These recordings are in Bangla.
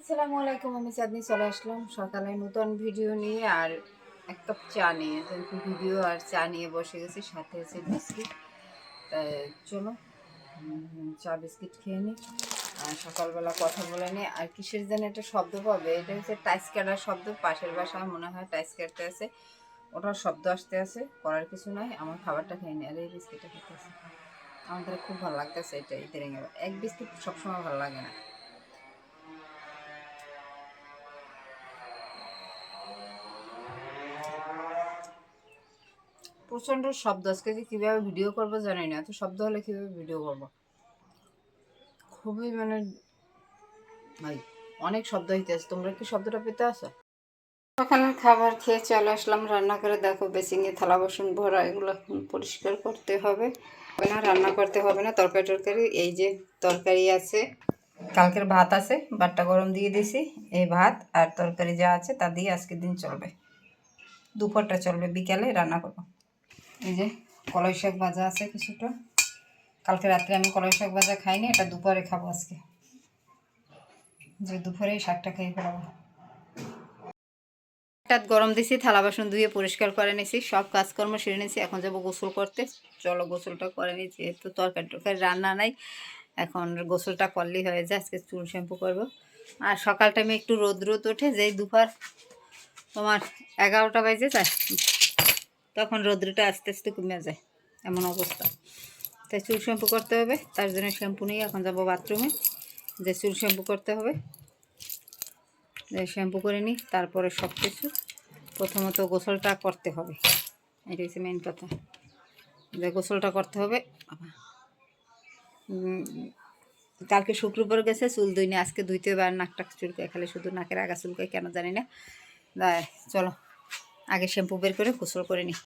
আসসালামু আলাইকুম, আমি চাঁদনি চলে আসলাম সকালে নতুন ভিডিও নিয়ে আর এক কাপ চা নিয়ে। যেহেতু ভিডিও আর চা নিয়ে বসে গেছি, সাথে আছে বিস্কিট। তাই চলো চা বিস্কিট খেয়ে নিই আর সকালবেলা কথা বলে নিই। আর কিসের যেন একটা শব্দ পাবে, এটা হচ্ছে টাইস কাটার শব্দ। পাশের বাসায় মনে হয় টাইস কাটতে আছে, ওটার শব্দ আসতে আছে। করার কিছু নয়, আমার খাবারটা খেয়ে নিই আর এই বিস্কিটটা খেতে আছে। আমাদের খুব ভালো লাগতেছে এটা ইদানিং। এক বিস্কিট সবসময় ভালো লাগে না। প্রচন্ড শব্দ, আজকে যে কীভাবে ভিডিও করবো জানি না। এত শব্দ হলে কীভাবে ভিডিও করবো, খুবই মানে ভাই অনেক শব্দ হইতেছে। তোমরা কি শব্দটা পেতে আসো? সকালের খাবার খেয়ে চলে আসলাম রান্না করে। দেখো বেসিংয়ে থালা বাসন ভরা, এগুলো পরিষ্কার করতে হবে না। রান্না করতে হবে না, তরকারি টরকারি এই যে তরকারি আছে, কালকের ভাত আছে, ভাতটা গরম দিয়ে দিছি। এই ভাত আর তরকারি যা আছে তা দিয়ে আজকের দিন চলবে, দুপুরটা চলবে, বিকালে রান্না করবো। এই যে কলাই শাক ভাজা আছে কিছুটা, কালকে রাত্রে আমি কলাই শাক ভাজা খাইনি, এটা দুপুরে খাবো আজকে, যে দুপুরে শাকটা খেয়ে ফেলাবো। গরম দিছি, থালা বাসন ধুয়ে পরিষ্কার করে নিয়েছি, সব কাজকর্ম সেরে নিয়েছি। এখন যাবো গোসল করতে। চলো গোসলটা করে নিয়েছি, যেহেতু তরকারি টরকারি রান্না নাই, এখন গোসলটা করলেই হয়ে যায়। আজকে চুল শ্যাম্পু করবো। আর সকাল টাইমে একটু রোদ রোদ ওঠে, যেই দুপুর তোমার 11টা বাজে যায়, তখন রোদ্রটা আস্তে আস্তে কমে যায়, এমন অবস্থা। তাই চুল শ্যাম্পু করতে হবে, তার জন্য শ্যাম্পু নিয়ে এখন যাবো বাথরুমে, যে চুল শ্যাম্পু করতে হবে। শ্যাম্পু করে নিই, তারপরে সব কিছু। প্রথমত গোসলটা করতে হবে, এটা হচ্ছে মেন কথা, যে গোসলটা করতে হবে। কালকে শুক্রবার গেছে, চুল ধুইনি, আজকে ধুইতে হবে। আর নাকটা চুলকায়, খালি শুধু নাকের আগা চুলকায়, কেন জানি না। চলো আগে শ্যাম্পু বের করে গোসল করে নিই।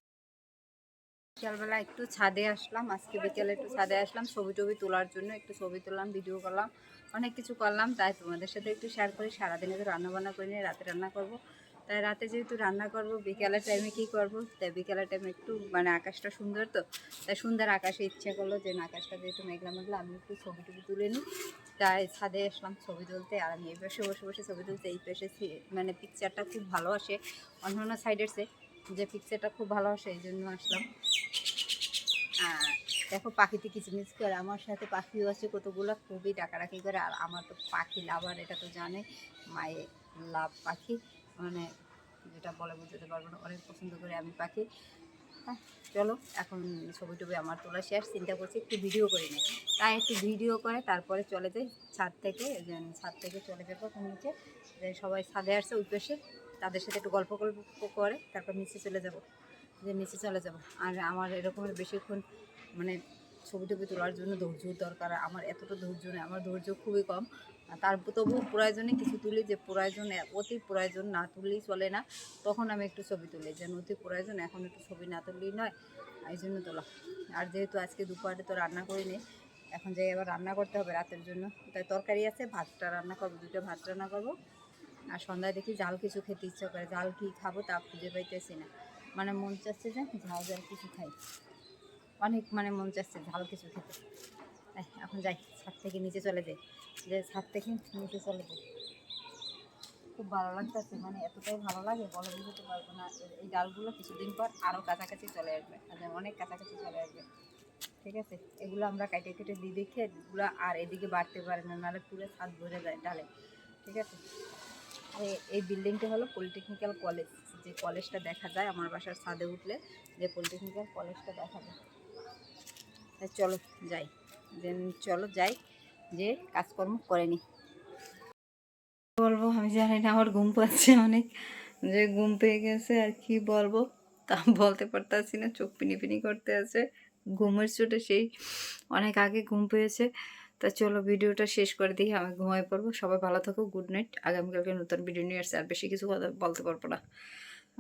বিকালবেলা একটু ছাদে আসলাম, আজকে বিকেলে একটু ছাদে আসলাম ছবি টবি তোলার জন্য। একটু ছবি তুললাম, ভিডিও করলাম, অনেক কিছু করলাম। তাই তোমাদের সাথে একটু শেয়ার করি। সারাদিনে তো রান্নাবান্না করে নিয়ে রাতে রান্না করব, তাই রাতে যেহেতু রান্না করব, বিকেলের টাইমে কী করব, তাই বিকেলের টাইমে একটু মানে আকাশটা সুন্দর, তো তাই সুন্দর আকাশে ইচ্ছে করলো যে আকাশটা যেহেতু মেঘলা মেঘলা, আমি একটু ছবি টবি তুলে নিই। তাই ছাদে আসলাম ছবি তুলতে। আর আমি এই পাশে বসে বসে ছবি তুলতে, এই পাশে মানে পিকচারটা খুব ভালো আসে অন্য অন্য সাইডের চেয়ে, যে পিকচারটা খুব ভালো আসে, এই জন্য আসলাম। দেখো পাখিতে কিচমিচ করে, আমার সাথে পাখিও আছে কতগুলো, খুবই ডাকাডাকি করে। আর আমার তো পাখি লাভার, এটা তো জানে, মায়ে লাভ পাখি, মানে যেটা বলে বুঝতে পারবো না, অনেক পছন্দ করে আমি পাখি। হ্যাঁ চলো, এখন ছবি টবি আমার তোলা শেষ, চিন্তা করছি একটু ভিডিও করে নিই। তাই একটু ভিডিও করে তারপরে চলে যাই ছাদ থেকে। ছাদ থেকে চলে যাবো এখন নিচে, যে সবাই ছাদে আসছে ওই পাশে, তাদের সাথে একটু গল্প গল্প করে তারপর নিচে চলে যাব, যে নিচে চলে যাব। আর আমার এরকমের বেশিক্ষণ মানে ছবি টবি তোলার জন্য ধৈর্য দরকার। আমার এতটা ধৈর্য নেই, আমার ধৈর্য খুবই কম। তার তবুও প্রয়োজনে কিছু তুলি, যে প্রয়োজনে অতি প্রয়োজন না তুললেই চলে না, তখন আমি একটু ছবি তুলি। যেন অতি প্রয়োজন এখন একটু ছবি না তুললেই নয়, এই জন্য তোলা। আর যেহেতু আজকে দুপুরে তো রান্না করিনি, এখন যাই আবার রান্না করতে হবে রাতের জন্য। তাই তরকারি আছে, ভাতটা রান্না করবো, দুটো ভাত রান্না করবো। আর সন্ধ্যায় দেখি ঝাল কিছু খেতে ইচ্ছা করে, ঝাল কী খাবো তা খুঁজে পাইতেছি না। মানে মন চাচ্ছে যে ঝাল ঝাল কিছু খাই, অনেক মানে মন চাচ্ছে ঝাল কিছু খেতে। এখন যাই ছাদ থেকে নিচে চলে যাই, যে ছাদ থেকে নিচে চলে যাই। খুব ভালো লাগতেছে, মানে এতটাই ভালো লাগে বলে বুঝতে পারবো না। এই ডালগুলো কিছুদিন পর আরও কাছাকাছি চলে আসবে, অনেক কাছাকাছি চলে আসবে। ঠিক আছে, এগুলো আমরা কেটে কেটে দিই দেখে, এগুলো আর এদিকে বাড়তে পারে না, নাহলে পুরো ছাদ ভরে যায় ডালে। ঠিক আছে, এই বিল্ডিংটা হলো পলিটেকনিক্যাল কলেজ, যে কলেজটা দেখা যায় আমার বাসার ছাদে উঠলে, যে পলিটেকনিক্যাল কলেজটা দেখা যায়। তাই চলো যাই, চলো যাই, যে কাজকর্ম করে নি। বলবো আমি জানি না, আমার ঘুম পাচ্ছে অনেক, যে ঘুম পেয়ে গেছে আর কি বলবো, তা বলতে পারতেছি না। চোখ পিনি পিনি করতে আছে, ঘুমের চোটে সেই অনেক আগে ঘুম পেয়েছে। তা চলো ভিডিওটা শেষ করে দিই, আমি ঘুমাই পড়বো। সবাই ভালো থাকো, গুড নাইট। আগামীকালকে নতুন ভিডিও নিয়ে আসছে, আর বেশি কিছু কথা বলতে পারবো না,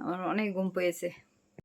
আমার অনেক ঘুম পেয়েছে।